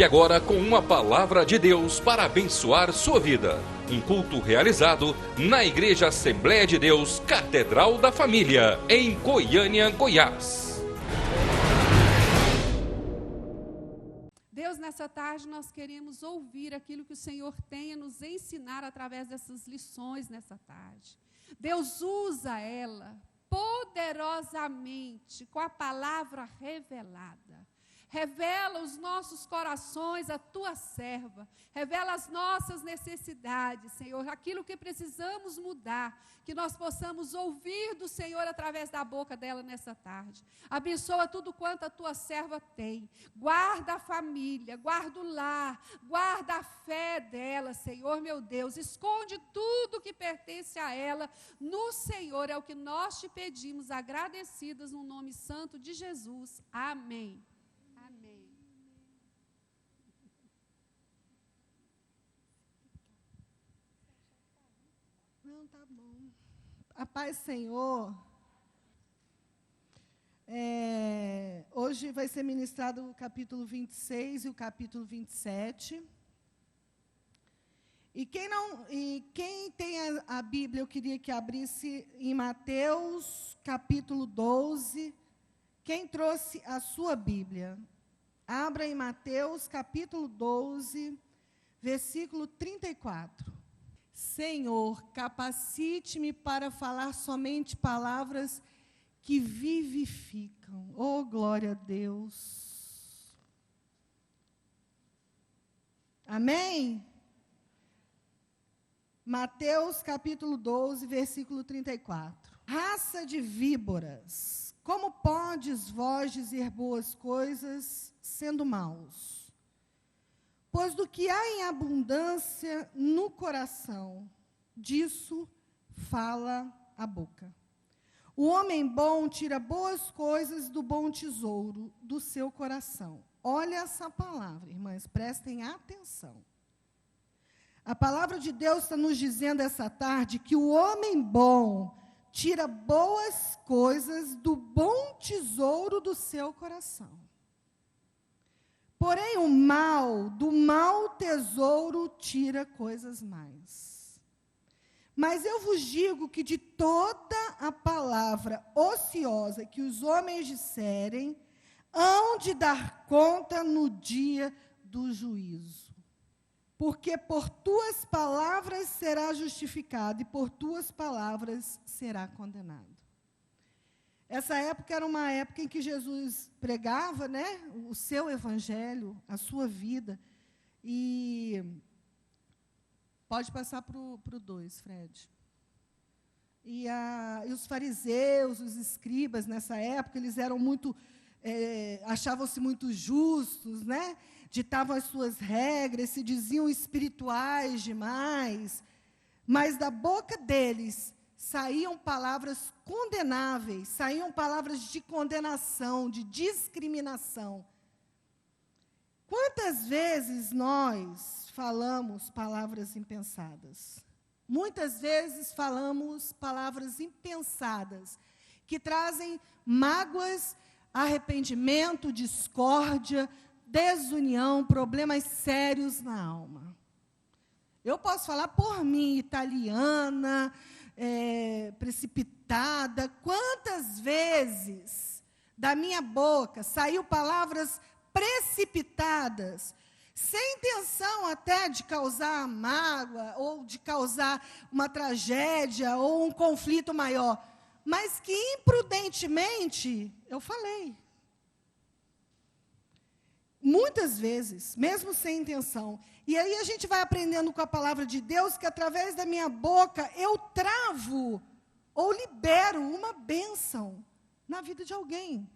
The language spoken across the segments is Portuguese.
Fique agora com uma palavra de Deus para abençoar sua vida. Um culto realizado na Igreja Assembleia de Deus, Catedral da Família, em Goiânia, Goiás. Deus, nessa tarde nós queremos ouvir aquilo que o Senhor tem a nos ensinar através dessas lições nessa tarde. Deus usa ela poderosamente com a palavra revelada. Revela os nossos corações, a tua serva. Revela as nossas necessidades, Senhor, aquilo que precisamos mudar, que nós possamos ouvir do Senhor através da boca dela nessa tarde. Abençoa tudo quanto a tua serva tem. Guarda a família, guarda o lar, guarda a fé dela, Senhor, meu Deus. Esconde tudo que pertence a ela no Senhor. É o que nós te pedimos, agradecidas no nome santo de Jesus. Amém. Não, tá bom. A paz, Senhor. Hoje vai ser ministrado o capítulo 26 e o capítulo 27. E quem tem a Bíblia, eu queria que abrisse em Mateus, capítulo 12. Quem trouxe a sua Bíblia? Abra em Mateus, capítulo 12, versículo 34. Senhor, capacite-me para falar somente palavras que vivificam. Oh, glória a Deus. Amém? Mateus, capítulo 12, versículo 34. Raça de víboras, como podes vós dizer boas coisas sendo maus? Pois do que há em abundância no coração, disso fala a boca. O homem bom tira boas coisas do bom tesouro do seu coração. Olha essa palavra, irmãs, prestem atenção. A palavra de Deus está nos dizendo essa tarde que o homem bom tira boas coisas do bom tesouro do seu coração. Porém, o mal, do mau tesouro, tira coisas mais. Mas eu vos digo que de toda a palavra ociosa que os homens disserem, hão de dar conta no dia do juízo. Porque por tuas palavras será justificado, e por tuas palavras será condenado. Essa época era uma época em que Jesus pregava, né, o seu evangelho, a sua vida. E pode passar para o 2, Fred. E os fariseus, os escribas, nessa época, eles eram muito, achavam-se muito justos, né? Ditavam as suas regras, se diziam espirituais demais. Mas da boca deles saíam palavras condenáveis, saíam palavras de condenação, de discriminação. Quantas vezes nós falamos palavras impensadas? Muitas vezes falamos palavras impensadas, que trazem mágoas, arrependimento, discórdia, desunião, problemas sérios na alma. Eu posso falar por mim, italiana, precipitada. Quantas vezes da minha boca saiu palavras precipitadas, sem intenção até de causar mágoa, ou de causar uma tragédia, ou um conflito maior, mas que imprudentemente eu falei. Muitas vezes, mesmo sem intenção. E aí a gente vai aprendendo com a palavra de Deus que através da minha boca eu travo ou libero uma bênção na vida de alguém.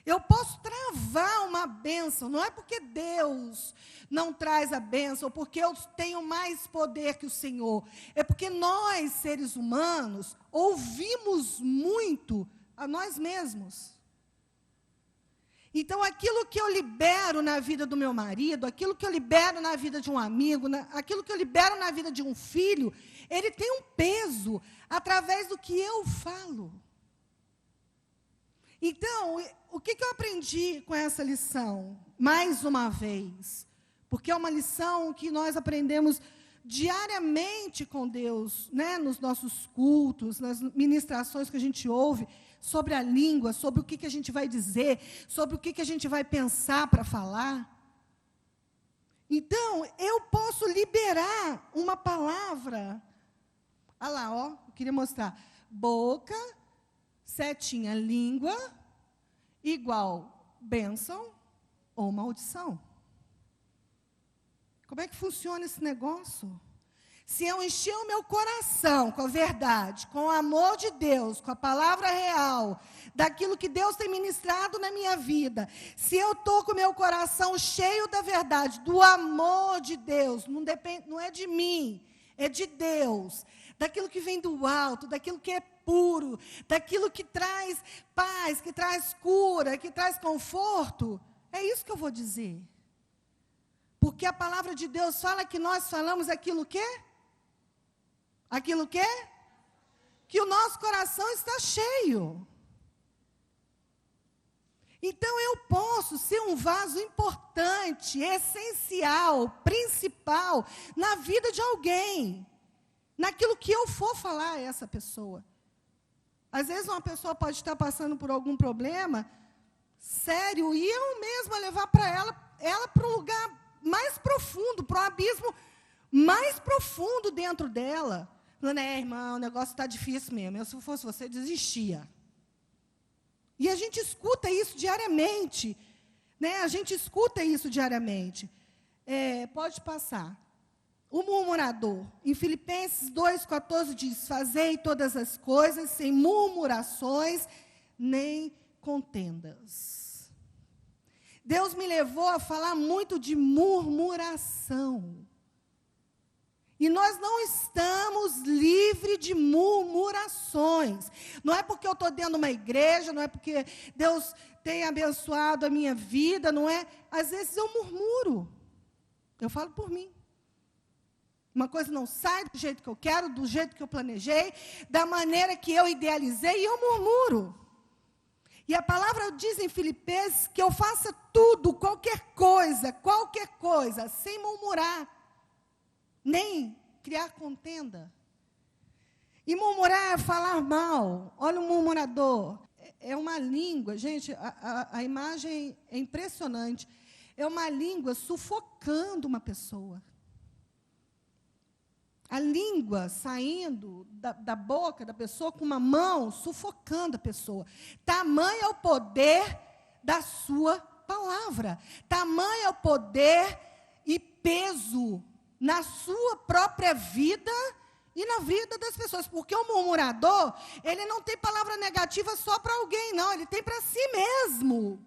Eu posso travar uma bênção, não é porque Deus não traz a bênção, ou porque eu tenho mais poder que o Senhor. É porque nós, seres humanos, ouvimos muito a nós mesmos. Então, aquilo que eu libero na vida do meu marido, aquilo que eu libero na vida de um amigo, aquilo que eu libero na vida de um filho, ele tem um peso através do que eu falo. Então, o que eu aprendi com essa lição? Mais uma vez, porque é uma lição que nós aprendemos diariamente com Deus, né? Nos nossos cultos, nas ministrações que a gente ouve, sobre a língua, sobre o que a gente vai dizer, sobre o que a gente vai pensar para falar. Então, eu posso liberar uma palavra. Olha lá, ó, eu queria mostrar. Boca, setinha, língua, igual bênção ou maldição. Como é que funciona esse negócio? Se eu encher o meu coração com a verdade, com o amor de Deus, com a palavra real, daquilo que Deus tem ministrado na minha vida, se eu estou com o meu coração cheio da verdade, do amor de Deus, não é de mim, é de Deus, daquilo que vem do alto, daquilo que é puro, daquilo que traz paz, que traz cura, que traz conforto, é isso que eu vou dizer. Porque a palavra de Deus fala que nós falamos aquilo que? Aquilo que? Que o nosso coração está cheio. Então eu posso ser um vaso importante, essencial, principal na vida de alguém, naquilo que eu for falar a essa pessoa. Às vezes uma pessoa pode estar passando por algum problema sério e eu mesma levar para ela para um lugar mais profundo, para um abismo mais profundo dentro dela. Falando, irmão, o negócio está difícil mesmo. Eu, se fosse você, desistia. E a gente escuta isso diariamente. Né? A gente escuta isso diariamente. Pode passar. O murmurador. Em Filipenses 2,14 diz, fazei todas as coisas sem murmurações nem contendas. Deus me levou a falar muito de murmuração. E nós não estamos livres de murmurações. Não é porque eu estou dentro de uma igreja, não é porque Deus tem abençoado a minha vida, não é? Às vezes eu murmuro. Eu falo por mim. Uma coisa não sai do jeito que eu quero, do jeito que eu planejei, da maneira que eu idealizei, e eu murmuro. E a palavra diz em Filipenses que eu faça tudo, qualquer coisa, sem murmurar. Nem criar contenda. E murmurar é falar mal. Olha o murmurador. É uma língua, gente, a imagem é impressionante. É uma língua sufocando uma pessoa. A língua saindo da boca da pessoa com uma mão sufocando a pessoa. Tamanho é o poder da sua palavra. Tamanho é o poder e peso na sua própria vida e na vida das pessoas. Porque o murmurador, ele não tem palavra negativa só para alguém, não. Ele tem para si mesmo.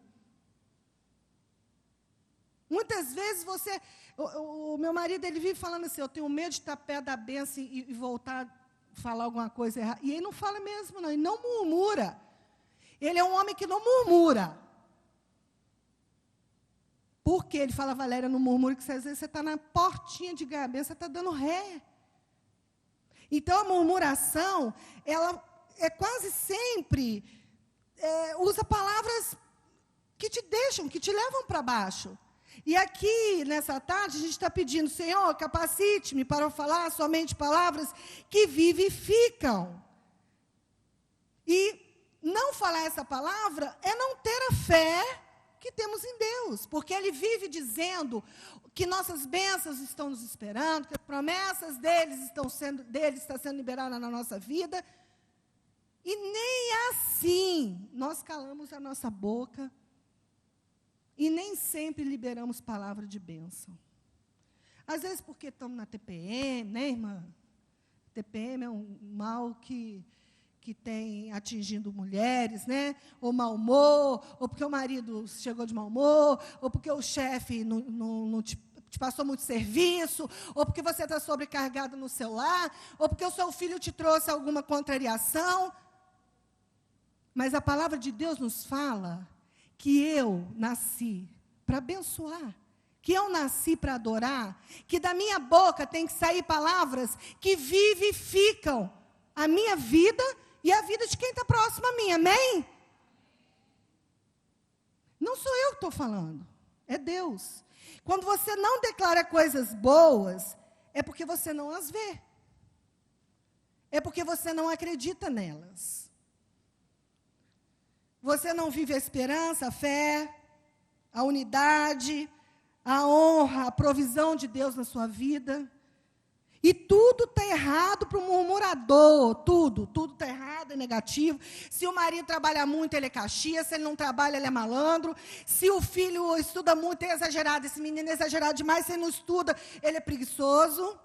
Muitas vezes você... O meu marido, ele vive falando assim, eu tenho medo de estar perto da bênção e voltar a falar alguma coisa errada. E ele não fala mesmo, não. Ele não murmura. Ele é um homem que não murmura. Porque ele fala, Valéria, não murmura, que às vezes você está na portinha de ganhar a bênção, você está dando ré. Então, a murmuração, ela é quase sempre, usa palavras que te deixam, que te levam para baixo. E aqui, nessa tarde, a gente está pedindo, Senhor, capacite-me para falar somente palavras que vivificam. E não falar essa palavra é não ter a fé que temos em Deus, porque Ele vive dizendo que nossas bênçãos estão nos esperando, que as promessas dele estão sendo liberadas na nossa vida, e nem assim nós calamos a nossa boca, e nem sempre liberamos palavra de bênção. Às vezes porque estamos na TPM, né, irmã? TPM é um mal que tem atingindo mulheres, né? Ou mau humor, ou porque o marido chegou de mau humor, ou porque o chefe não te passou muito serviço, ou porque você está sobrecarregado no seu lar, ou porque o seu filho te trouxe alguma contrariação. Mas a palavra de Deus nos fala que eu nasci para abençoar, que eu nasci para adorar, que da minha boca tem que sair palavras que vivificam a minha vida e a vida de quem está próximo a mim, amém? sou eu que estou falando, é Deus. Quando você não declara coisas boas, é porque você não as vê. É porque você não acredita nelas. Você não vive a esperança, a fé, a unidade, a honra, a provisão de Deus na sua vida. E tudo está errado para o murmurador, tudo está errado, é negativo. Se o marido trabalha muito, ele é caxias, se ele não trabalha, ele é malandro. Se o filho estuda muito, é exagerado, esse menino é exagerado demais, se ele não estuda, ele é preguiçoso.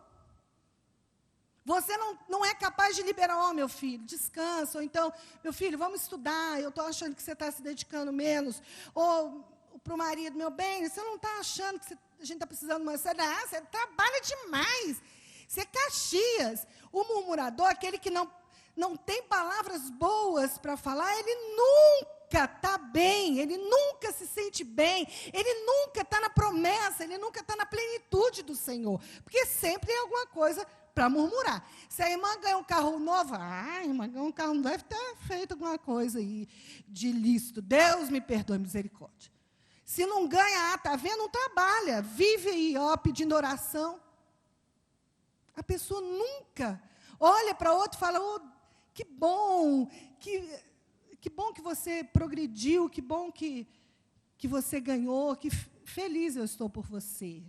Você não é capaz de liberar, meu filho, descansa. Ou então, meu filho, vamos estudar, eu estou achando que você está se dedicando menos. Ou para o marido, meu bem, você não está achando que a gente está precisando mais. Você trabalha demais. Você é caxias. O murmurador, aquele que não tem palavras boas para falar, ele nunca está bem, ele nunca se sente bem, ele nunca está na promessa, ele nunca está na plenitude do Senhor. Porque sempre tem alguma coisa para murmurar. Se a irmã ganha um carro novo, a irmã ganhou um carro novo, deve ter feito alguma coisa aí de ilícito. Deus me perdoe, misericórdia. Se não ganha, está vendo, não trabalha, vive aí, pedindo oração. A pessoa nunca olha para outro e fala, que bom que você progrediu, que bom que você ganhou, que feliz eu estou por você.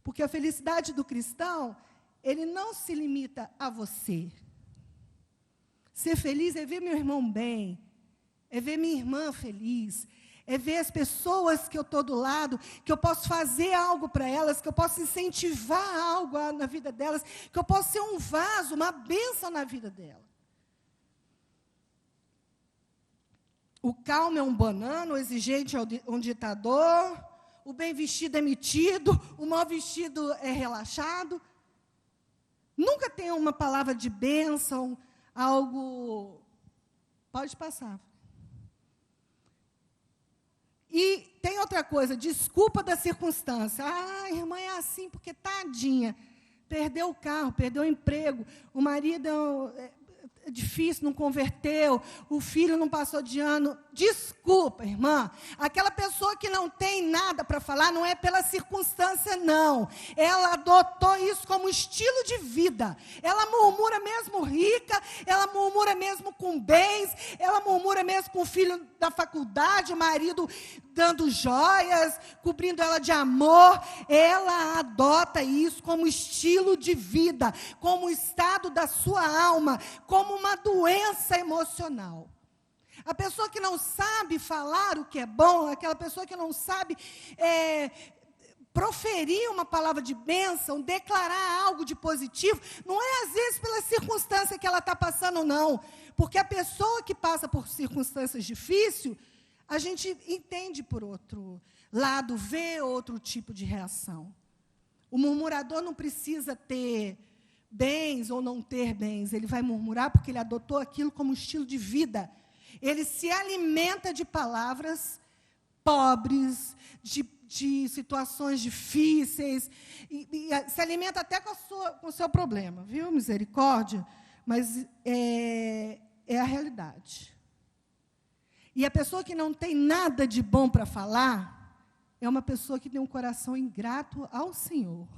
Porque a felicidade do cristão, ele não se limita a você. Ser feliz é ver meu irmão bem, é ver minha irmã feliz, é ver as pessoas que eu estou do lado, que eu posso fazer algo para elas, que eu posso incentivar algo na vida delas, que eu posso ser um vaso, uma bênção na vida dela. O calmo é um banana, o exigente é um ditador, o bem vestido é metido, o mal vestido é relaxado. Nunca tem uma palavra de bênção, algo... Pode passar. E tem outra coisa, desculpa da circunstância. Irmã, é assim porque tadinha. Perdeu o carro, perdeu o emprego, o marido é difícil, não converteu, o filho não passou de ano. Desculpa, irmã. Aquela pessoa que não tem nada para falar não é pela circunstância, não. Ela adotou isso como estilo de vida. Ela murmura mesmo rica, ela murmura mesmo com bens, ela murmura mesmo com o filho da faculdade, o marido dando joias, cobrindo ela de amor. Ela adota isso como estilo de vida, como estado da sua alma, como uma doença emocional. A pessoa que não sabe falar o que é bom, aquela pessoa que não sabe proferir uma palavra de bênção, declarar algo de positivo, não é às vezes pela circunstância que ela está passando, não. Porque a pessoa que passa por circunstâncias difíceis, a gente entende por outro lado, vê outro tipo de reação. O murmurador não precisa ter bens ou não ter bens, ele vai murmurar porque ele adotou aquilo como estilo de vida. Ele se alimenta de palavras pobres, de situações difíceis, e se alimenta até com o seu problema, viu? Misericórdia, mas é a realidade. E a pessoa que não tem nada de bom para falar, é uma pessoa que tem um coração ingrato ao Senhor.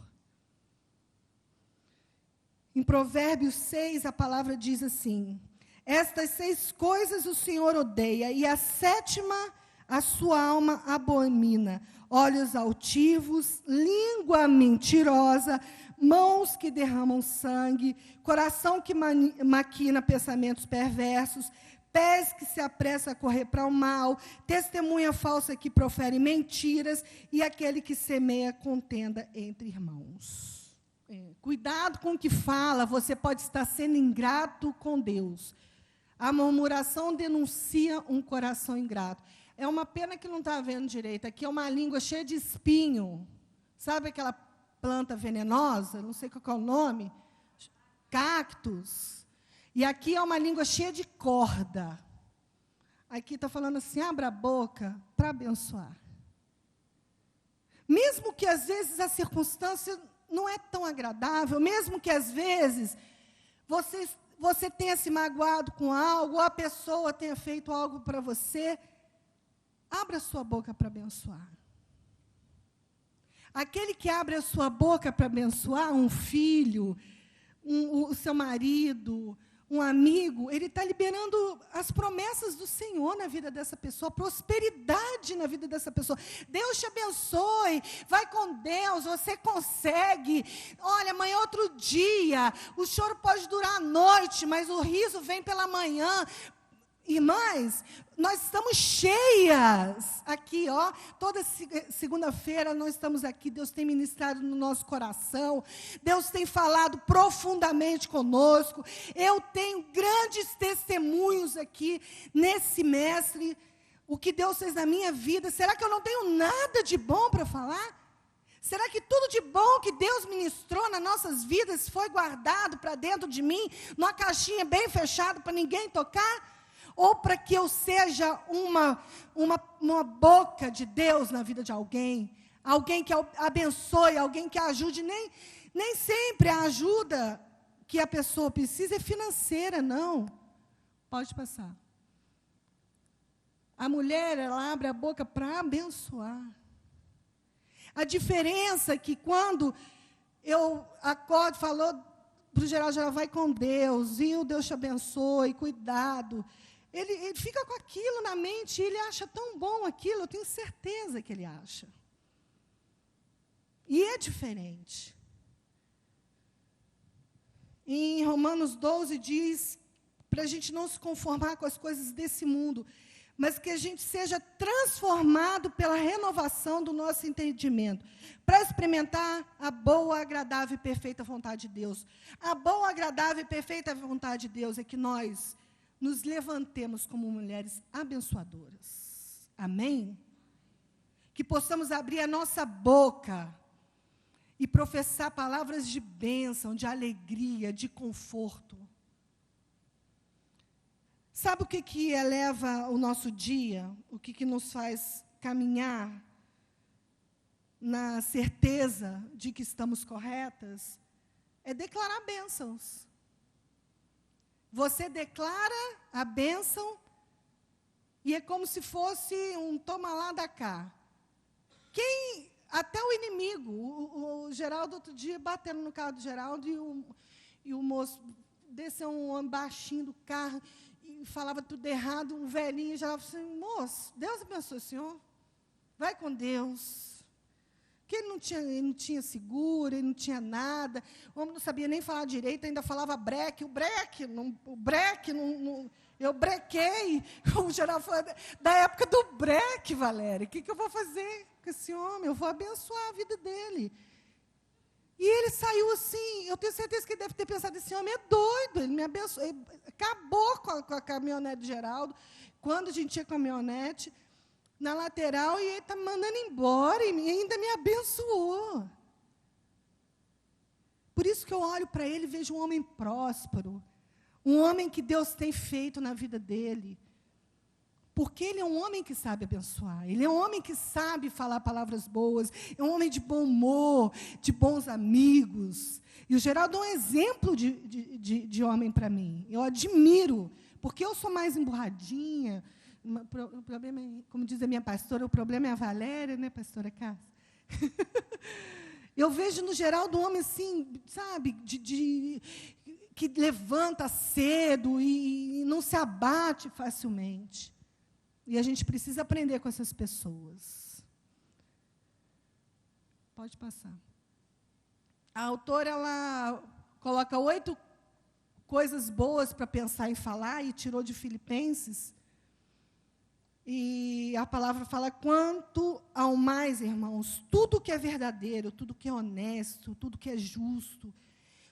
Em Provérbios 6, a palavra diz assim: estas 6 coisas o Senhor odeia, e a 7ª a sua alma abomina: olhos altivos, língua mentirosa, mãos que derramam sangue, coração que maquina pensamentos perversos, pés que se apressa a correr para o mal, testemunha falsa que profere mentiras, e aquele que semeia contenda entre irmãos. Cuidado com o que fala, você pode estar sendo ingrato com Deus. A murmuração denuncia um coração ingrato. É uma pena que não está vendo direito. Aqui é uma língua cheia de espinho. Sabe aquela planta venenosa? Não sei qual é o nome. Cactus. E aqui é uma língua cheia de corda. Aqui está falando assim, abra a boca para abençoar. Mesmo que, às vezes, a circunstância não é tão agradável, mesmo que, às vezes, você tenha se magoado com algo, ou a pessoa tenha feito algo para você, abra a sua boca para abençoar. Aquele que abre a sua boca para abençoar um filho, o seu marido, um amigo, ele está liberando as promessas do Senhor na vida dessa pessoa, prosperidade na vida dessa pessoa. Deus te abençoe, vai com Deus, você consegue. Olha, amanhã é outro dia, o choro pode durar a noite, mas o riso vem pela manhã. Irmãs, nós estamos cheias aqui, ó. Toda segunda-feira nós estamos aqui. Deus tem ministrado no nosso coração. Deus tem falado profundamente conosco. Eu tenho grandes testemunhos aqui nesse semestre. O que Deus fez na minha vida. Será que eu não tenho nada de bom para falar? Será que tudo de bom que Deus ministrou nas nossas vidas foi guardado para dentro de mim, numa caixinha bem fechada para ninguém tocar? Ou para que eu seja uma boca de Deus na vida de alguém que abençoe, alguém que ajude. Nem sempre a ajuda que a pessoa precisa é financeira, não. Pode passar. A mulher, ela abre a boca para abençoar. A diferença é que quando eu acordo, falou para o Geraldo, vai com Deus, viu? Deus te abençoe, cuidado. Ele fica com aquilo na mente, e ele acha tão bom aquilo, eu tenho certeza que ele acha. E é diferente. Em Romanos 12 diz, para a gente não se conformar com as coisas desse mundo, mas que a gente seja transformado pela renovação do nosso entendimento, para experimentar a boa, agradável e perfeita vontade de Deus. A boa, agradável e perfeita vontade de Deus é que nós nos levantemos como mulheres abençoadoras. Amém? Que possamos abrir a nossa boca e professar palavras de bênção, de alegria, de conforto. Sabe o que eleva o nosso dia? O que nos faz caminhar na certeza de que estamos corretas? É declarar bênçãos. Você declara a bênção e é como se fosse um toma lá da cá. Até o inimigo, o Geraldo outro dia batendo no carro do Geraldo e o moço desceu um homem baixinho do carro e falava tudo errado, um velhinho já falou assim, moço, Deus abençoe o senhor, vai com Deus. Porque ele não tinha seguro, ele não tinha nada, o homem não sabia nem falar direito, ainda falava breque, eu brequei. O geral falou, da época do breque, Valéria, o que eu vou fazer com esse homem? Eu vou abençoar a vida dele. E ele saiu assim, eu tenho certeza que ele deve ter pensado, esse homem é doido, ele me abençoou, ele acabou com a caminhonete de Geraldo, quando a gente tinha caminhonete, na lateral, e ele está me mandando embora, e ainda me abençoou. Por isso que eu olho para ele e vejo um homem próspero, um homem que Deus tem feito na vida dele, porque ele é um homem que sabe abençoar, ele é um homem que sabe falar palavras boas, é um homem de bom humor, de bons amigos. E o Geraldo é um exemplo de homem para mim, eu admiro, porque eu sou mais emburradinha. O problema, como diz a minha pastora, o problema é a Valéria, né, pastora Cássia? Eu vejo, no Geraldo, um homem assim, sabe, que levanta cedo e não se abate facilmente. E a gente precisa aprender com essas pessoas. Pode passar. A autora, ela coloca 8 coisas boas para pensar e falar, e tirou de Filipenses. E a palavra fala, quanto ao mais, irmãos, tudo que é verdadeiro, tudo que é honesto, tudo que é justo,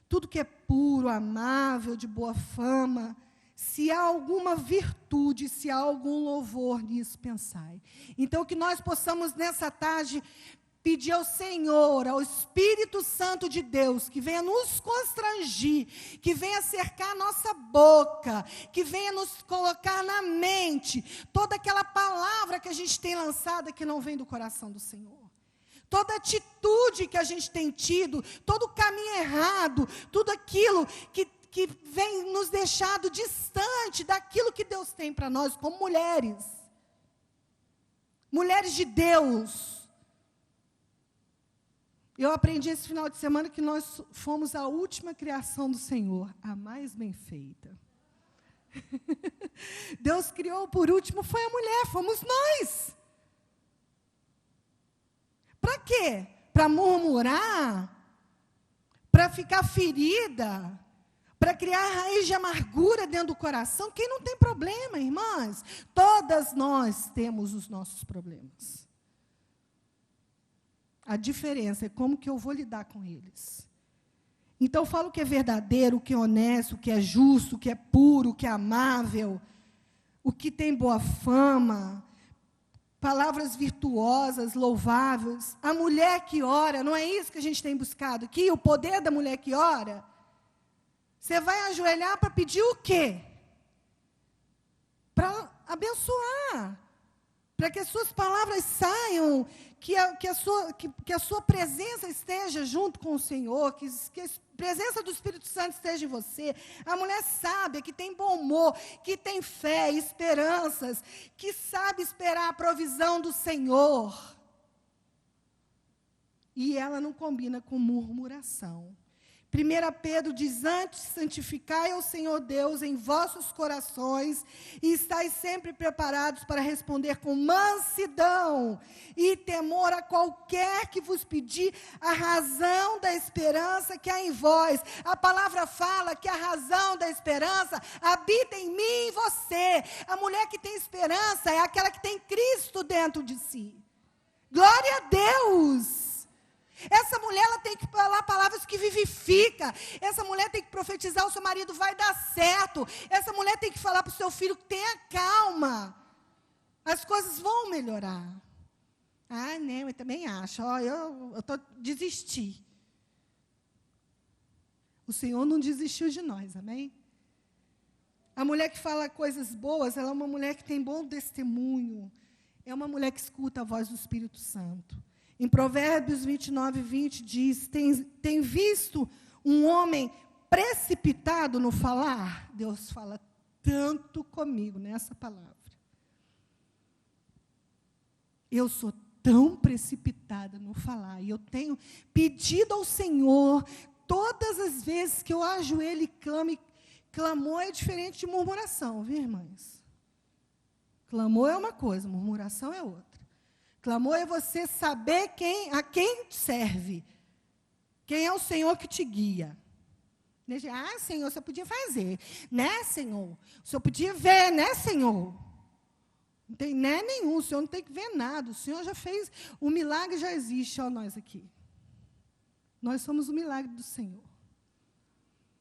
tudo que é puro, amável, de boa fama, se há alguma virtude, se há algum louvor, nisso pensai. Então, que nós possamos, nessa tarde, pedir ao Senhor, ao Espírito Santo de Deus, que venha nos constrangir, que venha cercar a nossa boca, que venha nos colocar na mente toda aquela palavra que a gente tem lançada que não vem do coração do Senhor. Toda atitude que a gente tem tido, todo o caminho errado, tudo aquilo que vem nos deixado distante daquilo que Deus tem para nós como mulheres. mulheres de Deus. Eu aprendi esse final de semana que nós fomos a última criação do Senhor, a mais bem feita. Deus criou por último, foi a mulher, fomos nós. Para quê? Para murmurar? Para ficar ferida? Para criar raiz de amargura dentro do coração? Quem não tem problema, irmãs? Todas nós temos os nossos problemas. A diferença é como que eu vou lidar com eles. Então, eu falo o que é verdadeiro, o que é honesto, o que é justo, o que é puro, o que é amável, o que tem boa fama, palavras virtuosas, louváveis. A mulher que ora, não é isso que a gente tem buscado aqui? O poder da mulher que ora? Você vai ajoelhar para pedir o quê? Para abençoar. Para que as suas palavras saiam, que a sua presença esteja junto com o Senhor, que a presença do Espírito Santo esteja em você. A mulher sábia, que tem bom humor, que tem fé, esperanças, que sabe esperar a provisão do Senhor. E ela não combina com murmuração. 1 Pedro diz, antes santificai ao Senhor Deus em vossos corações e estáis sempre preparados para responder com mansidão e temor a qualquer que vos pedir a razão da esperança que há em vós. A palavra fala que a razão da esperança habita em mim e em você. A mulher que tem esperança é aquela que tem Cristo dentro de si. Glória a Deus! Essa mulher ela tem que falar palavras que vivificam. Essa mulher tem que profetizar, o seu marido vai dar certo. Essa mulher tem que falar para o seu filho, tenha calma. As coisas vão melhorar. Ah, não, eu também acho. Eu desisti. O Senhor não desistiu de nós, amém? A mulher que fala coisas boas, ela é uma mulher que tem bom testemunho. É uma mulher que escuta a voz do Espírito Santo. Em Provérbios 29:20 diz, tem visto um homem precipitado no falar? Deus fala tanto comigo nessa palavra. Eu sou tão precipitada no falar, e eu tenho pedido ao Senhor, todas as vezes que eu ajoelho e clamo, clamor é diferente de murmuração, viu, irmãs? Clamor é uma coisa, murmuração é outra. Clamor é você saber a quem serve. Quem é o Senhor que te guia. Ah, Senhor, o Senhor podia fazer. Né, Senhor? O Senhor podia ver, né, Senhor? Não tem né nenhum, o Senhor não tem que ver nada. O Senhor já fez, o milagre já existe, ó, nós aqui. Nós somos o milagre do Senhor.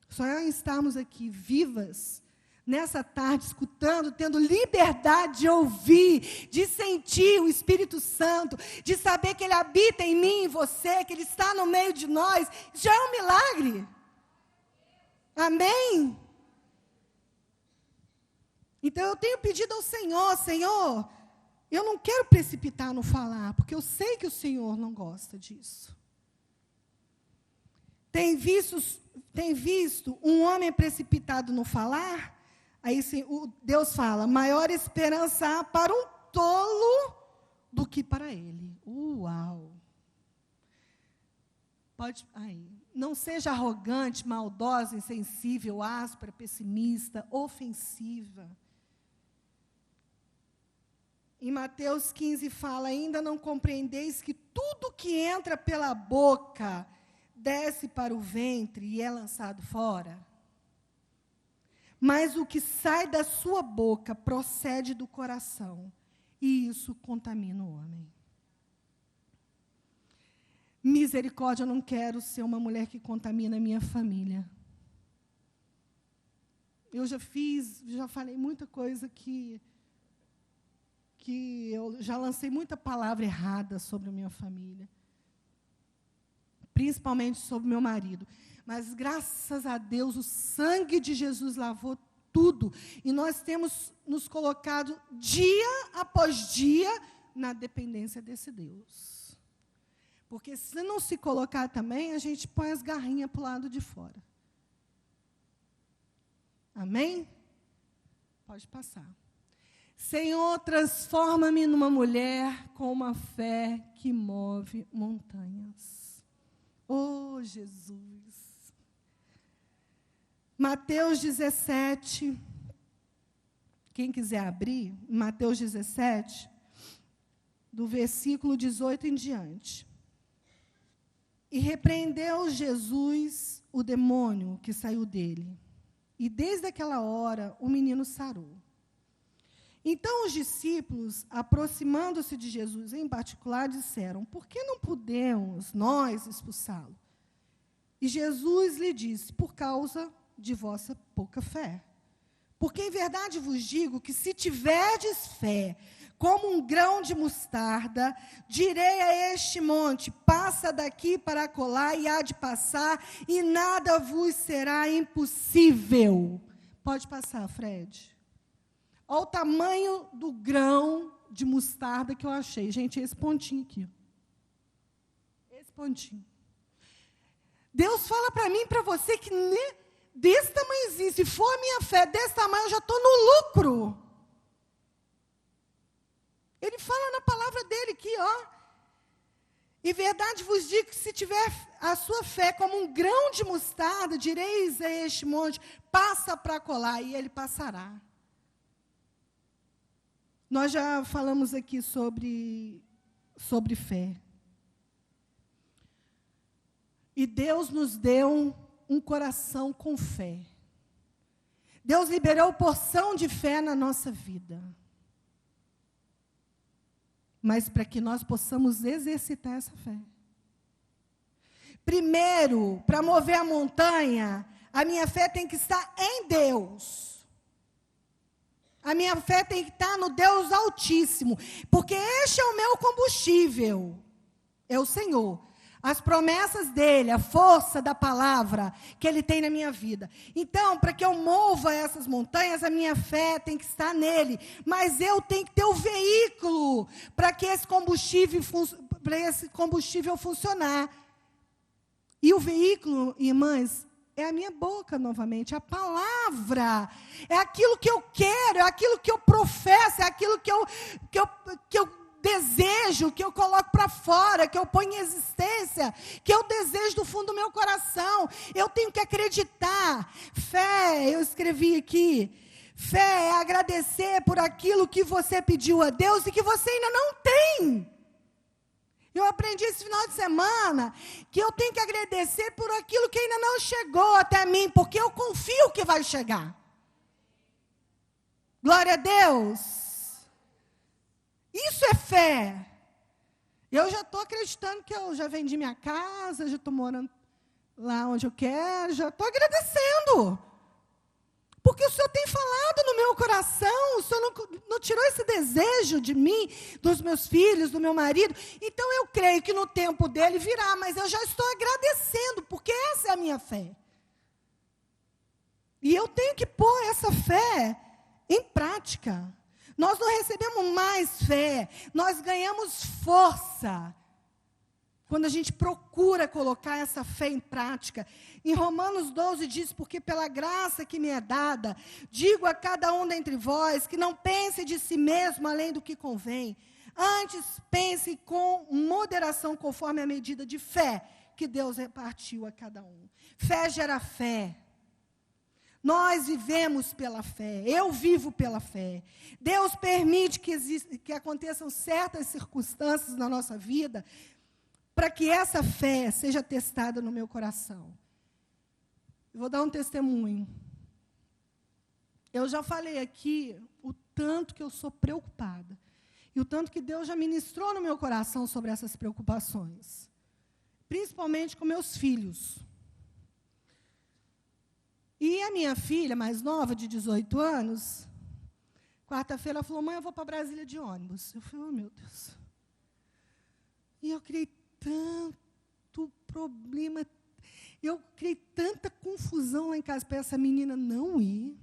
Só estarmos aqui vivas, nessa tarde, escutando, tendo liberdade de ouvir, de sentir o Espírito Santo, de saber que Ele habita em mim e em você, que Ele está no meio de nós, já é um milagre. Amém? Então, eu tenho pedido ao Senhor, Senhor, eu não quero precipitar no falar, porque eu sei que o Senhor não gosta disso. Tem visto um homem precipitado no falar? Aí Deus fala, maior esperança há para um tolo do que para ele. Uau! Não seja arrogante, maldosa, insensível, áspera, pessimista, ofensiva. Em Mateus 15 fala, ainda não compreendeis que tudo que entra pela boca desce para o ventre e é lançado fora? Mas o que sai da sua boca procede do coração, e isso contamina o homem. Misericórdia, eu não quero ser uma mulher que contamina a minha família. Eu já falei muita coisa que eu já lancei muita palavra errada sobre a minha família. Principalmente sobre meu marido. Mas, graças a Deus, o sangue de Jesus lavou tudo. E nós temos nos colocado, dia após dia, na dependência desse Deus. Porque, se não se colocar também, a gente põe as garrinhas para o lado de fora. Amém? Pode passar. Senhor, transforma-me numa mulher com uma fé que move montanhas. Oh, Jesus. Mateus 17. Quem quiser abrir, Mateus 17, do versículo 18 em diante. E repreendeu Jesus o demônio que saiu dele. E desde aquela hora o menino sarou. Então os discípulos, aproximando-se de Jesus em particular, disseram: por que não podemos nós expulsá-lo? E Jesus lhe disse: por causa de vossa pouca fé. Porque em verdade vos digo que se tiverdes fé, como um grão de mostarda, direi a este monte: passa daqui para acolá, e há de passar, e nada vos será impossível. Pode passar, Fred. Olha o tamanho do grão de mostarda que eu achei. Gente, esse pontinho aqui. Esse pontinho. Deus fala para mim e para você que desse tamanhozinho, se for a minha fé desse tamanho, eu já estou no lucro. Ele fala na palavra dele aqui, ó. Em verdade vos digo que se tiver a sua fé como um grão de mostarda, direis a este monte: passa para colar, e ele passará. Nós já falamos aqui sobre fé. E Deus nos deu um coração com fé. Deus liberou porção de fé na nossa vida. Mas para que nós possamos exercitar essa fé. Primeiro, para mover a montanha, a minha fé tem que estar em Deus. A minha fé tem que estar no Deus Altíssimo, porque este é o meu combustível, é o Senhor. As promessas dele, a força da palavra que ele tem na minha vida. Então, para que eu mova essas montanhas, a minha fé tem que estar nele. Mas eu tenho que ter o veículo para que esse combustível funcionar. E o veículo, irmãs, é a minha boca novamente, a palavra. É aquilo que eu quero, é aquilo que eu professo, é aquilo que eu desejo, que eu coloco para fora, que eu ponho em existência, que eu desejo do fundo do meu coração. Eu tenho que acreditar. Fé, eu escrevi aqui, fé é agradecer por aquilo que você pediu a Deus e que você ainda não tem. Eu aprendi esse final de semana que eu tenho que agradecer por aquilo que ainda não chegou até mim, porque eu confio que vai chegar. Glória a Deus. Isso é fé. Eu já estou acreditando que eu já vendi minha casa, já estou morando lá onde eu quero, já estou agradecendo. Porque o Senhor tem falado no meu coração, o Senhor não tirou esse desejo de mim, dos meus filhos, do meu marido. Então eu creio que no tempo dele virá, mas eu já estou agradecendo, porque essa é a minha fé. E eu tenho que pôr essa fé em prática. Nós não recebemos mais fé, nós ganhamos força. Quando a gente procura colocar essa fé em prática. Em Romanos 12 diz: porque pela graça que me é dada, digo a cada um dentre vós, que não pense de si mesmo além do que convém. Antes pense com moderação, conforme a medida de fé que Deus repartiu a cada um. Fé gera fé. Nós vivemos pela fé, eu vivo pela fé. Deus permite que aconteçam certas circunstâncias na nossa vida, para que essa fé seja testada no meu coração. Eu vou dar um testemunho. Eu já falei aqui o tanto que eu sou preocupada. E o tanto que Deus já ministrou no meu coração sobre essas preocupações. Principalmente com meus filhos. E a minha filha, mais nova, de 18 anos, quarta-feira, ela falou: mãe, eu vou para Brasília de ônibus. Eu falei: oh, meu Deus. E eu criei tanto problema, eu criei tanta confusão lá em casa para essa menina não ir.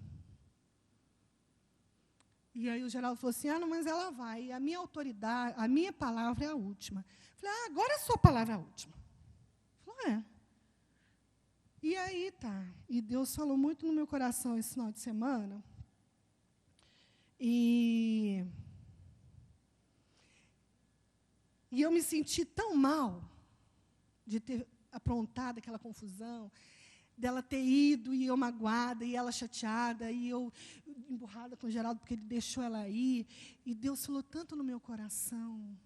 E aí o Geraldo falou assim: não, mas ela vai. E a minha autoridade, a minha palavra é a última. Eu falei: agora a sua palavra é a última. Ele falou: é. E aí, tá. E Deus falou muito no meu coração esse final de semana. E eu me senti tão mal de ter aprontado aquela confusão, dela ter ido e eu magoada, e ela chateada, e eu emburrada com o Geraldo porque ele deixou ela ir. E Deus falou tanto no meu coração.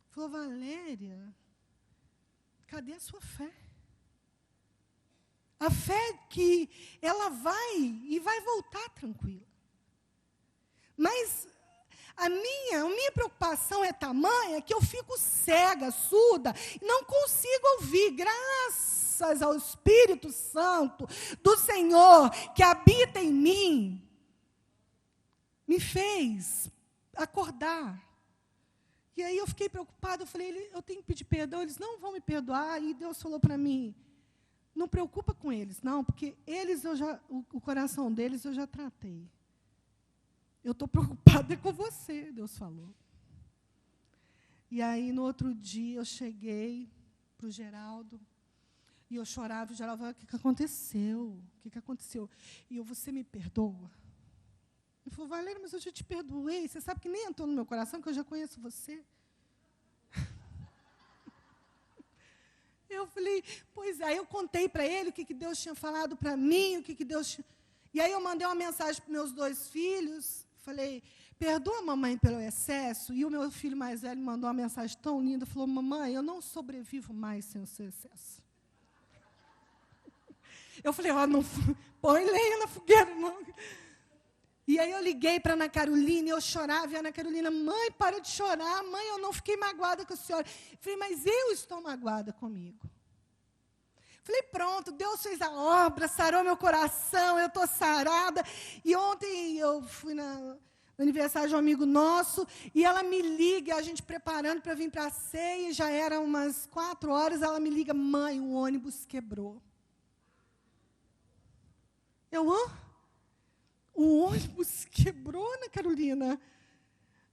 Falou: Valéria, cadê a sua fé? A fé que ela vai e vai voltar tranquila. Mas a minha preocupação é tamanha que eu fico cega, surda, e não consigo ouvir. Graças ao Espírito Santo do Senhor que habita em mim, me fez acordar. E aí eu fiquei preocupada, eu falei: eu tenho que pedir perdão. Eles não vão me perdoar. E Deus falou para mim: não preocupa com eles, não, porque eles o coração deles eu já tratei. Eu estou preocupada com você, Deus falou. E aí, no outro dia, eu cheguei para o Geraldo, e eu chorava, e o Geraldo falou: o que aconteceu? O que aconteceu? E eu: você me perdoa? Ele falou: Valéria, mas eu já te perdoei, você sabe que nem entrou no meu coração, que eu já conheço você. Eu falei: pois é. Aí eu contei para ele o que Deus tinha falado para mim, o que Deus tinha... E aí eu mandei uma mensagem para meus 2 filhos, falei: perdoa a mamãe pelo excesso. E o meu filho mais velho mandou uma mensagem tão linda, falou: mamãe, eu não sobrevivo mais sem o seu excesso. Eu falei: ó, não põe lenha na fogueira, não. E aí eu liguei para a Ana Carolina, e eu chorava, e a Ana Carolina: mãe, para de chorar, mãe, eu não fiquei magoada com a senhora. Eu falei: mas eu estou magoada comigo. Falei: pronto, Deus fez a obra, sarou meu coração, eu estou sarada. E ontem eu fui no aniversário de um amigo nosso, e ela me liga, a gente preparando para vir para a ceia, já era umas 4 horas, ela me liga: mãe, o ônibus quebrou. Eu: hã? O ônibus quebrou, Ana Carolina?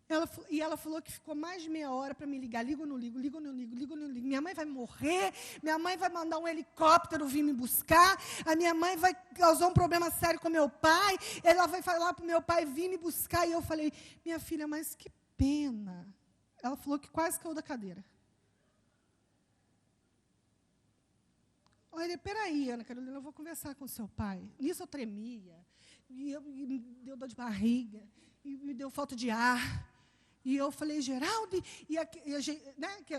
Ela falou que ficou mais de meia hora para me ligar. Ligo ou não ligo, ligo ou não ligo, ligo ou não ligo. Minha mãe vai morrer, minha mãe vai mandar um helicóptero vir me buscar, a minha mãe vai causar um problema sério com meu pai, ela vai falar para o meu pai vir me buscar. E eu falei: minha filha, mas que pena. Ela falou que quase caiu da cadeira. Olha, peraí, Ana Carolina, eu vou conversar com o seu pai. Nisso eu tremia, e me deu dor de barriga, e me deu falta de ar. E eu falei: Geraldo, né, que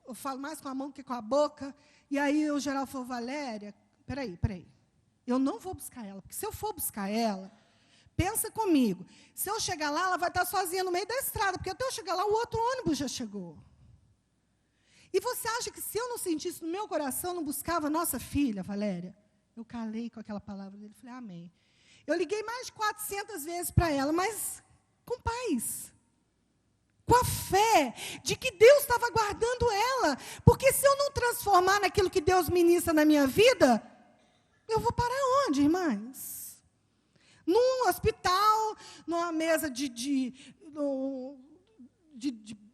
eu falo mais com a mão que com a boca. E aí o Geraldo falou: Valéria, peraí, eu não vou buscar ela, porque se eu for buscar ela, pensa comigo, se eu chegar lá, ela vai estar sozinha no meio da estrada, porque até eu chegar lá, o outro ônibus já chegou. E você acha que se eu não sentisse no meu coração, não buscava a nossa filha, Valéria? Eu calei com aquela palavra dele, falei: amém. Eu liguei mais de 400 vezes para ela, mas com paz, com a fé de que Deus estava guardando ela. Porque se eu não transformar naquilo que Deus ministra na minha vida, eu vou parar onde, irmãs? Num hospital, numa mesa de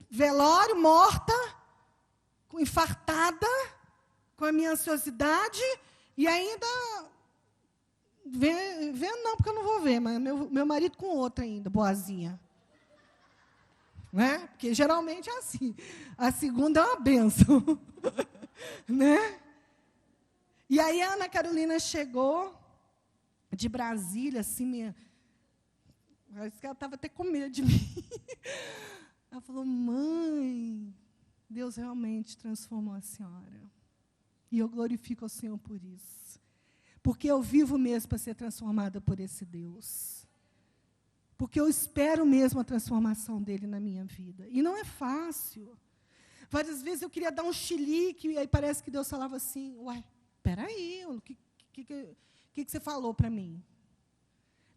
velório, morta, infartada, com a minha ansiosidade, e ainda vendo não, porque eu não vou ver, mas meu marido com outra ainda, boazinha. Né? Porque geralmente é assim. A segunda é uma bênção. Né? E aí a Ana Carolina chegou de Brasília, assim, parece que ela estava até com medo de mim. Ela falou: mãe, Deus realmente transformou a senhora. E eu glorifico ao Senhor por isso. Porque eu vivo mesmo para ser transformada por esse Deus. Porque eu espero mesmo a transformação dele na minha vida. E não é fácil. Várias vezes eu queria dar um chilique, e aí parece que Deus falava assim: ué, espera aí, o que você falou para mim?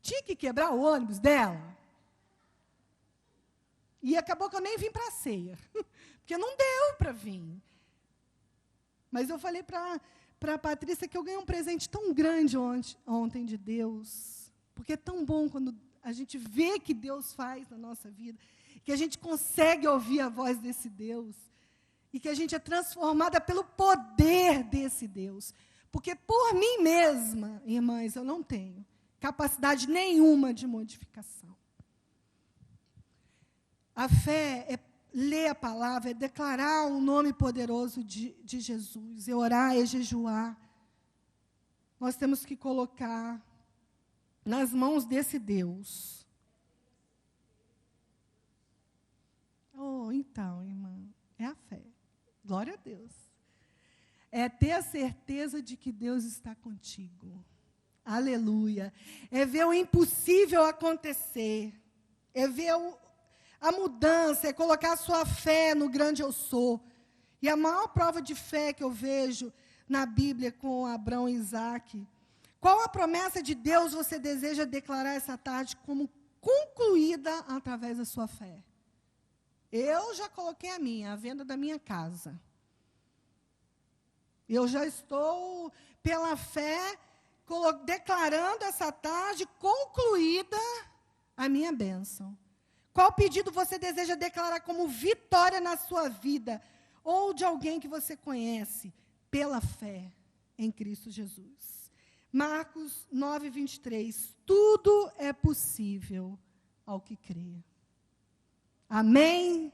Tinha que quebrar o ônibus dela? E acabou que eu nem vim para a ceia. Porque não deu para vir. Mas eu falei para a Patrícia que eu ganhei um presente tão grande ontem de Deus. Porque é tão bom quando a gente vê que Deus faz na nossa vida, que a gente consegue ouvir a voz desse Deus, e que a gente é transformada pelo poder desse Deus. Porque por mim mesma, irmãs, eu não tenho capacidade nenhuma de modificação. A fé é ler a palavra, é declarar o nome poderoso de Jesus, é orar, é jejuar. Nós temos que colocar nas mãos desse Deus. Oh, então, irmã, é a fé. Glória a Deus. É ter a certeza de que Deus está contigo. Aleluia. É ver o impossível acontecer. É ver a mudança, é colocar a sua fé no grande eu sou. E a maior prova de fé que eu vejo na Bíblia com Abraão e Isaac. Qual a promessa de Deus você deseja declarar essa tarde como concluída através da sua fé? Eu já coloquei a minha, a venda da minha casa. Eu já estou, pela fé, declarando essa tarde concluída a minha bênção. Qual pedido você deseja declarar como vitória na sua vida? Ou de alguém que você conhece, pela fé em Cristo Jesus. Marcos 9, 23. Tudo é possível ao que crê. Amém?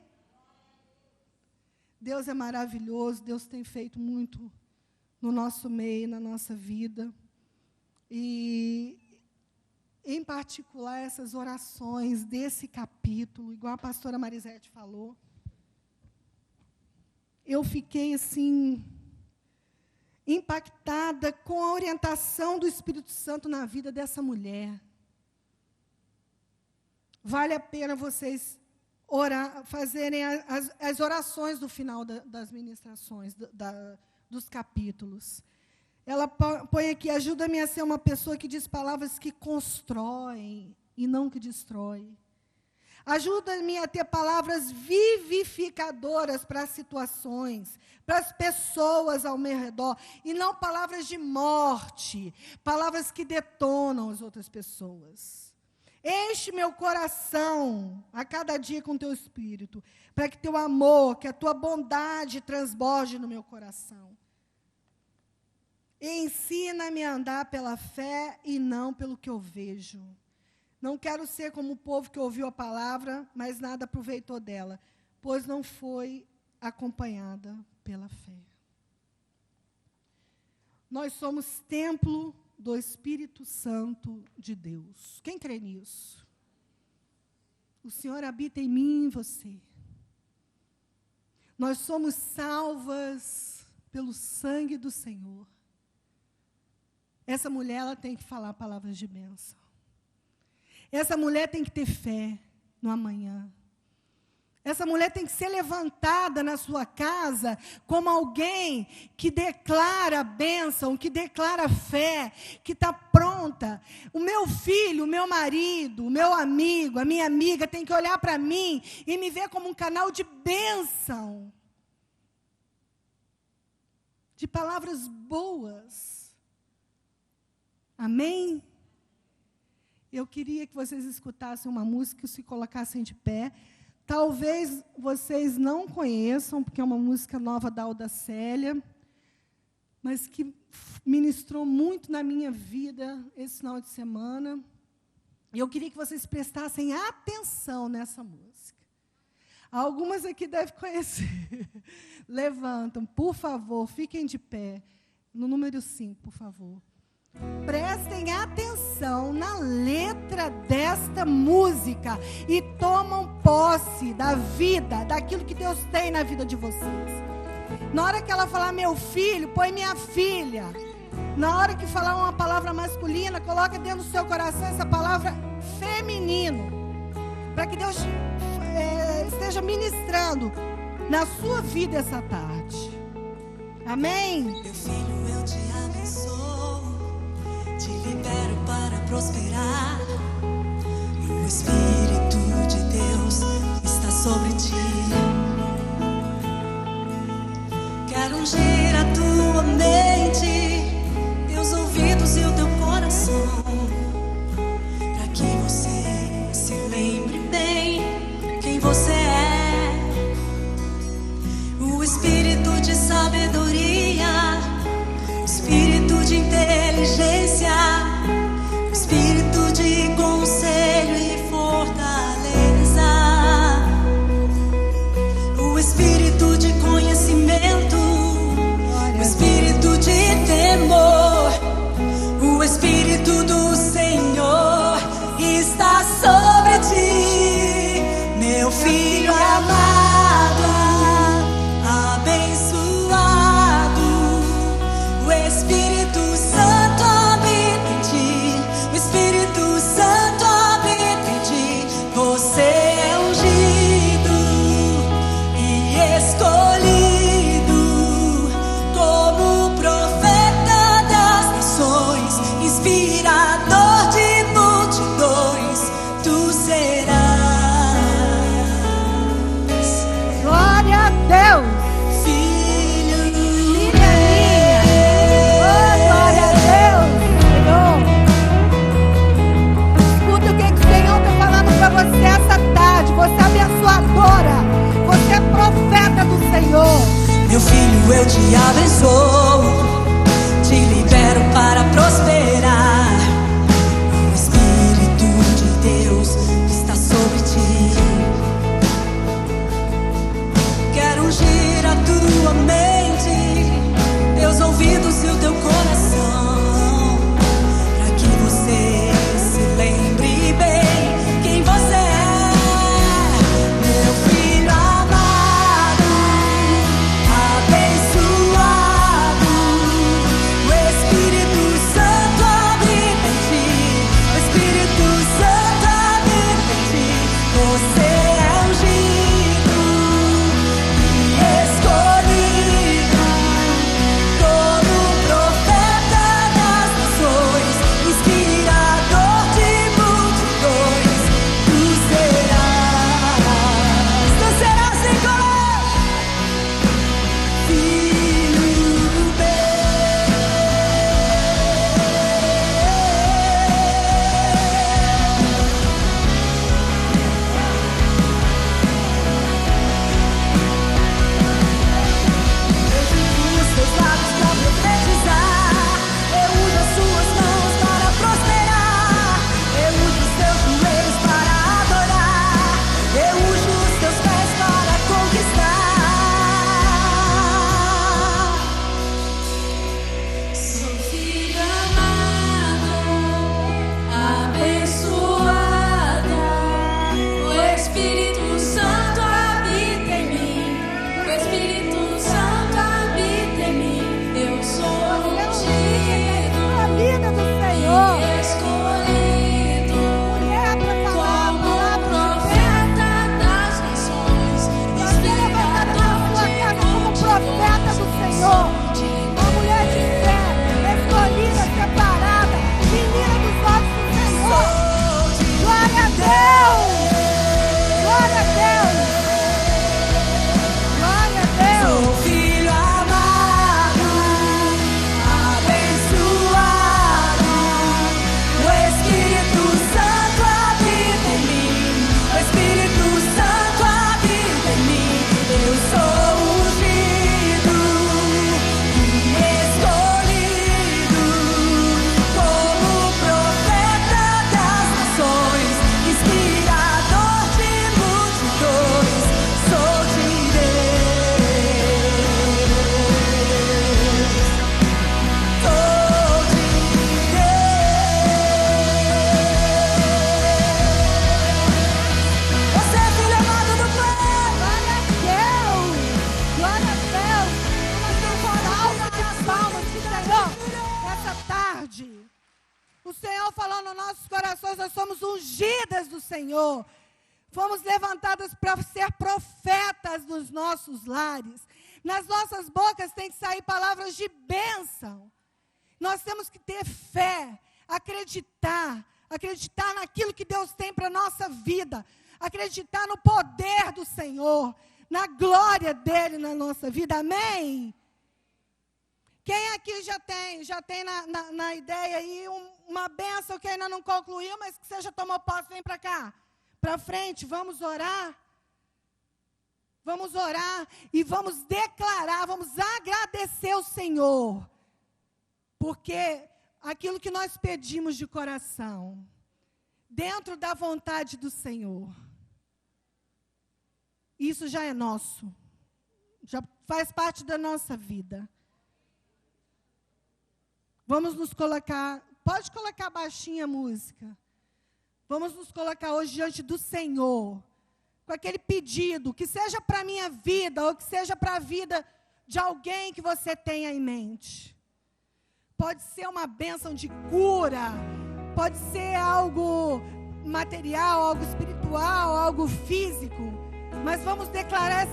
Deus é maravilhoso, Deus tem feito muito no nosso meio, na nossa vida. E, em particular, essas orações desse capítulo, igual a pastora Marisete falou, eu fiquei, assim, impactada com a orientação do Espírito Santo na vida dessa mulher. Vale a pena vocês fazerem as orações do final das ministrações, dos capítulos. Ela põe aqui, ajuda-me a ser uma pessoa que diz palavras que constroem e não que destrói. Ajuda-me a ter palavras vivificadoras para as situações, para as pessoas ao meu redor, e não palavras de morte, palavras que detonam as outras pessoas. Enche meu coração a cada dia com teu espírito, para que teu amor, que a tua bondade transborde no meu coração. Ensina-me a andar pela fé e não pelo que eu vejo. Não quero ser como o povo que ouviu a palavra, mas nada aproveitou dela, pois não foi acompanhada pela fé. Nós somos templo do Espírito Santo de Deus. Quem crê nisso? O Senhor habita em mim e em você. Nós somos salvas pelo sangue do Senhor. Essa mulher, ela tem que falar palavras de bênção. Essa mulher tem que ter fé no amanhã. Essa mulher tem que ser levantada na sua casa como alguém que declara bênção, que declara fé, que está pronta. O meu filho, o meu marido, o meu amigo, a minha amiga tem que olhar para mim e me ver como um canal de bênção. De palavras boas. Amém? Eu queria que vocês escutassem uma música e se colocassem de pé. Talvez vocês não conheçam, porque é uma música nova da Alda Célia, mas que ministrou muito na minha vida esse final de semana. E eu queria que vocês prestassem atenção nessa música. Algumas aqui devem conhecer. Levantam, por favor, fiquem de pé. No número 5, por favor. Prestem atenção na letra desta música e tomam posse da vida, daquilo que Deus tem na vida de vocês. Na hora que ela falar meu filho, põe minha filha. Na hora que falar uma palavra masculina, coloca dentro do seu coração essa palavra feminino, para que Deus esteja ministrando na sua vida essa tarde. Amém? Meu filho, eu te abençoo. Te libero para prosperar. O Espírito de Deus está sobre ti. Quero ungir a tua mente, teus ouvidos e o teu coração, para que você se lembre bem quem você é. O Espírito de sabedoria, o Espírito de inteligência, o Espírito de conselho e fortaleza. Senhor. Fomos levantadas para ser profetas nos nossos lares. Nas nossas bocas tem que sair palavras de bênção. Nós temos que ter fé, acreditar naquilo que Deus tem para a nossa vida, acreditar no poder do Senhor, na glória dEle na nossa vida, amém? Quem aqui já tem na ideia aí uma bênção que ainda não concluiu, mas que você já tomou posse, vem para cá, para frente, vamos orar. Vamos orar e vamos declarar, vamos agradecer ao Senhor, porque aquilo que nós pedimos de coração, dentro da vontade do Senhor, isso já é nosso, já faz parte da nossa vida. Vamos nos colocar, pode colocar baixinha a música, vamos nos colocar hoje diante do Senhor, com aquele pedido, que seja para a minha vida, ou que seja para a vida de alguém que você tenha em mente. Pode ser uma bênção de cura, pode ser algo material, algo espiritual, algo físico, mas vamos declarar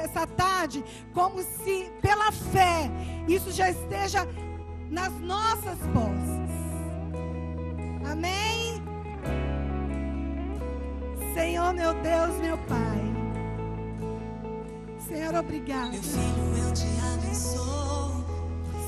essa tarde como se, pela fé, isso já esteja nas nossas posses. Amém? Senhor, meu Deus, meu Pai. Senhor, obrigado. Meu filho, eu te abençoo.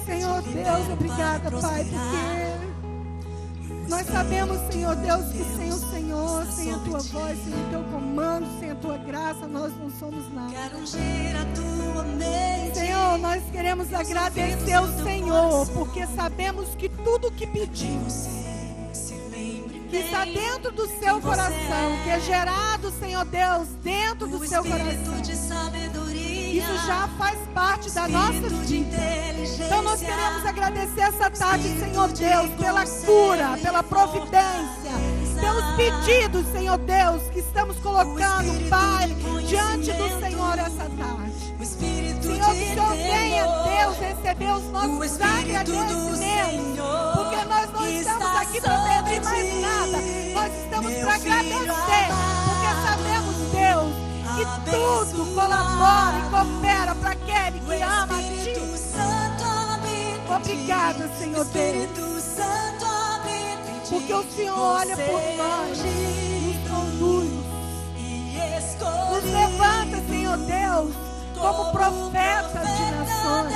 Senhor Deus, obrigada, Pai, porque nós sabemos, Senhor Deus, que sem o Senhor, sem a Tua voz, sem o Teu comando, sem a Tua graça, nós não somos nada. Quero ungir a Tua mente. Senhor, nós queremos agradecer ao Senhor, porque sabemos que tudo que pedimos, que está dentro do seu coração, que é gerado, Senhor Deus, dentro do seu coração, isso já faz parte da nossa vida. Então nós queremos agradecer essa tarde, Senhor Deus, pela cura, pela providência, pelos pedidos, Senhor Deus, que estamos colocando, Pai, diante do Senhor essa tarde. Senhor, que o Senhor venha, Deus, receber os nossos agradecimentos, porque nós não estamos aqui para pedir mais nada, nós estamos para agradecer, porque sabemos colabora e coopera para aquele que ama a Ti. Obrigada, Senhor Deus, porque o Senhor olha por nós, nos conduz, nos levanta, Senhor Deus, como profetas de nações,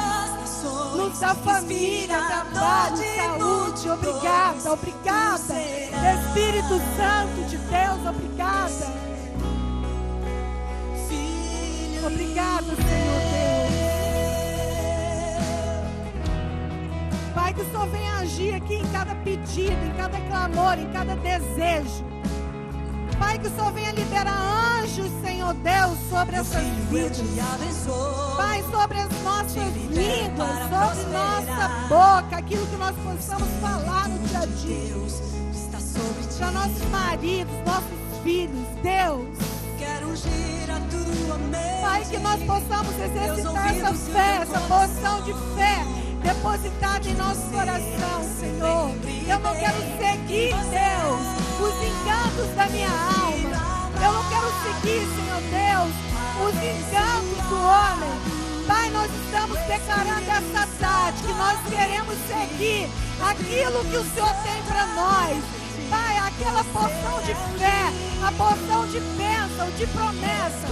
nos dá família, trabalho, saúde. Obrigada, obrigada, Espírito Santo de Deus, obrigada. Obrigada, Senhor Deus. Pai, que o Senhor venha agir aqui em cada pedido, em cada clamor, em cada desejo. Pai, que o Senhor venha liberar anjos, Senhor Deus, sobre essas vidas. Pai, sobre as nossas línguas, sobre nossa boca, aquilo que nós possamos falar no dia a dia. Para nossos maridos, nossos filhos, Deus. Pai, que nós possamos exercitar essa fé, essa porção de fé depositada em nosso coração, Senhor. Eu não quero seguir, Deus, os encantos da minha alma. Eu não quero seguir, Senhor Deus, os encantos do homem. Pai, nós estamos declarando essa tarde que nós queremos seguir aquilo que o Senhor tem para nós. Pai, aquela porção de fé, a porção de bênção, de promessa.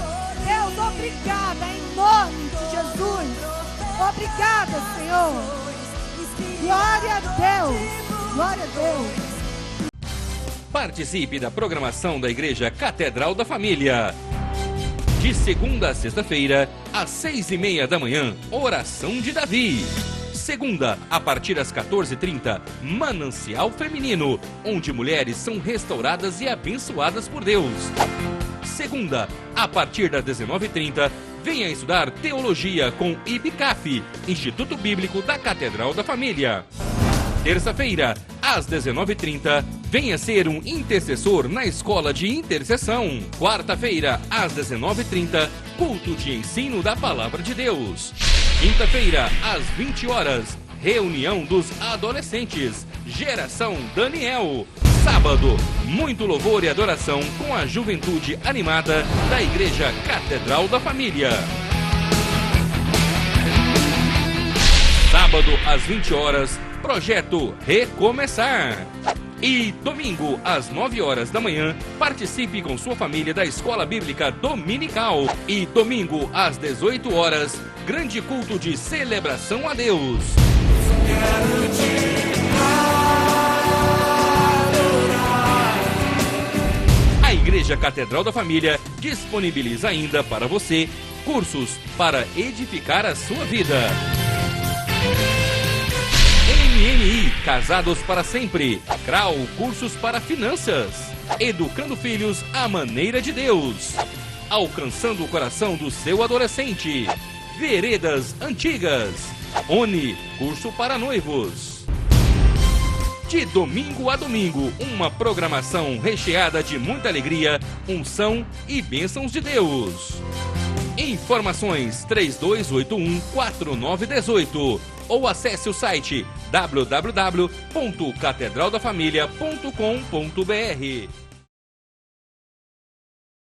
Deus, obrigada em nome de Jesus. Obrigada, Senhor. Glória a Deus. Glória a Deus. Participe da programação da Igreja Catedral da Família. De segunda a sexta-feira, às 6:30 da manhã, Oração de Davi. Segunda, a partir das 14h30, Manancial Feminino, onde mulheres são restauradas e abençoadas por Deus. Segunda, a partir das 19h30, venha estudar Teologia com IBCAF, Instituto Bíblico da Catedral da Família. Terça-feira, às 19h30, venha ser um intercessor na Escola de Intercessão. Quarta-feira, às 19h30, culto de ensino da Palavra de Deus. Quinta-feira, às 20 horas, reunião dos adolescentes, Geração Daniel. Sábado, muito louvor e adoração com a juventude animada da Igreja Catedral da Família. Sábado, às 20 horas, Projeto Recomeçar. E domingo, às 9 horas da manhã, participe com sua família da Escola Bíblica Dominical. E domingo, às 18 horas, grande culto de celebração a Deus. A Igreja Catedral da Família disponibiliza ainda para você cursos para edificar a sua vida. MMI, Casados para Sempre. CRAU, cursos para finanças. Educando filhos à maneira de Deus. Alcançando o coração do seu adolescente. Veredas Antigas. ONI, curso para noivos. De domingo a domingo, uma programação recheada de muita alegria, unção e bênçãos de Deus. Informações 3281-4918 ou acesse o site www.catedraldafamilia.com.br.